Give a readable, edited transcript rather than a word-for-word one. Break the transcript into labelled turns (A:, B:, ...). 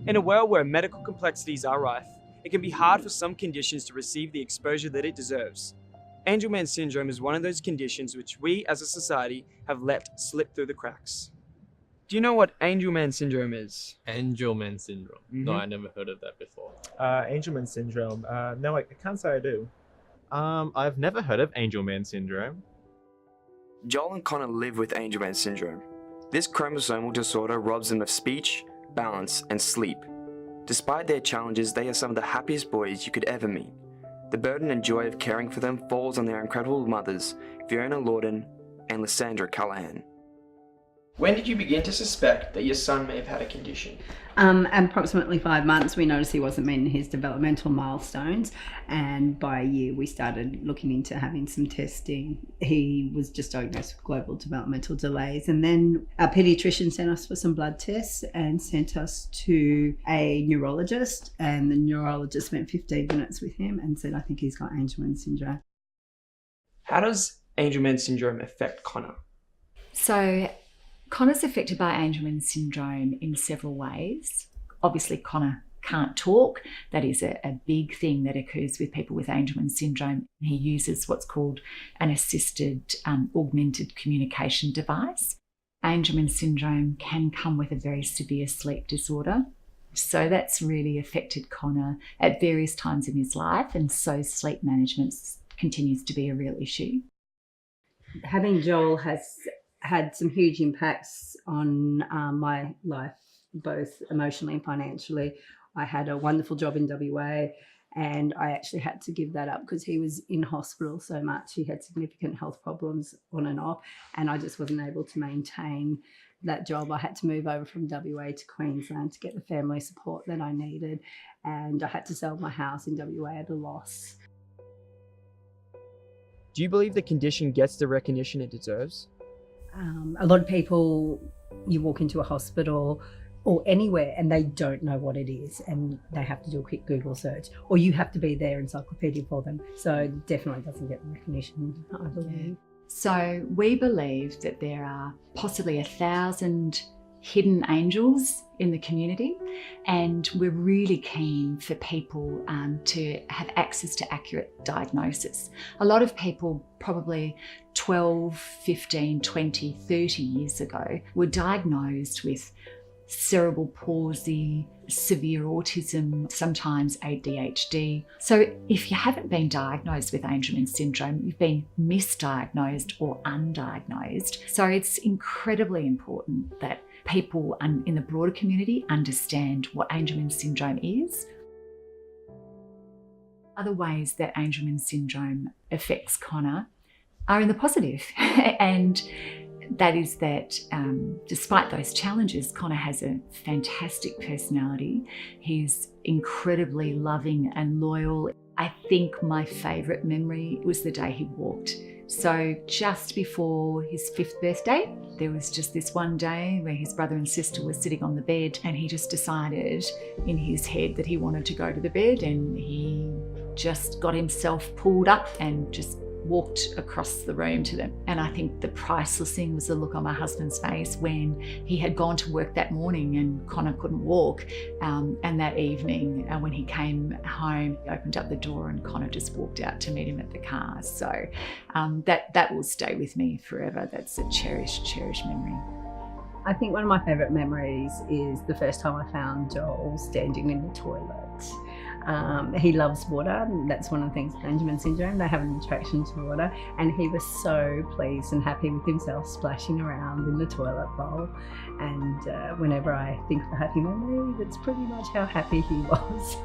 A: In a world where medical complexities are rife, it can be hard for some conditions to receive the exposure that it deserves. Angelman syndrome is one of those conditions which we as a society have let slip through the cracks. Do you know what Angelman syndrome is?
B: Angelman syndrome. No,
A: Mhm.
B: I never heard of that before.
C: Angelman syndrome. No, I can't say I do.
D: I've never heard of Angelman syndrome.
E: Joel and Connor live with Angelman syndrome. This chromosomal disorder robs them of speech, balance, and sleep. Despite their challenges, they are some of the happiest boys you could ever meet. The burden and joy of caring for them falls on their incredible mothers, Fiona Lorden and Lysandra Callahan.
A: When did you begin to suspect that your son may have had a condition?
F: Approximately 5 months, we noticed he wasn't meeting his developmental milestones, and by a year we started looking into having some testing. He was just diagnosed with global developmental delays, and then our paediatrician sent us for some blood tests and sent us to a neurologist, and the neurologist spent 15 minutes with him and said, I think he's got Angelman syndrome.
A: How does Angelman syndrome affect Connor?
G: So Connor's affected by Angelman syndrome in several ways. Obviously, Connor can't talk. That is a big thing that occurs with people with Angelman syndrome. He uses what's called an assisted augmented communication device. Angelman syndrome can come with a very severe sleep disorder. So that's really affected Connor at various times in his life, and so sleep management continues to be a real issue.
F: Having Joel has had some huge impacts on my life, both emotionally and financially. I had a wonderful job in WA, and I actually had to give that up because he was in hospital so much. He had significant health problems on and off, and I just wasn't able to maintain that job. I had to move over from WA to Queensland to get the family support that I needed, and I had to sell my house in WA at a loss.
A: Do you believe the condition gets the recognition it deserves?
F: A lot of people, you walk into a hospital or anywhere and they don't know what it is, and they have to do a quick Google search, or you have to be their encyclopedia for them. So it definitely doesn't get the recognition, I believe.
G: So we believe that there are possibly 1,000 hidden angels in the community, and we're really keen for people to have access to accurate diagnosis. A lot of people probably 12, 15, 20, 30 years ago were diagnosed with cerebral palsy, severe autism, sometimes ADHD. So if you haven't been diagnosed with Angelman syndrome, you've been misdiagnosed or undiagnosed. So it's incredibly important that people in the broader community understand what Angelman syndrome is. Other ways that Angelman syndrome affects Connor are in the positive, and that is that despite those challenges, Connor has a fantastic personality. He's incredibly loving and loyal. I think my favourite memory was the day he walked. So just before his 5th birthday, there was just this one day where his brother and sister were sitting on the bed, and he just decided in his head that he wanted to go to the bed, and he just got himself pulled up and just walked across the room to them. And I think the priceless thing was the look on my husband's face when he had gone to work that morning and Connor couldn't walk. And that evening when he came home, he opened up the door and Connor just walked out to meet him at the car. So that will stay with me forever. That's a cherished, cherished memory.
F: I think one of my favourite memories is the first time I found Joel standing in the toilet. He loves water. That's one of the things with Angelman syndrome. They have an attraction to water, and he was so pleased and happy with himself splashing around in the toilet bowl. And whenever I think of a happy memory, that's pretty much how happy he was.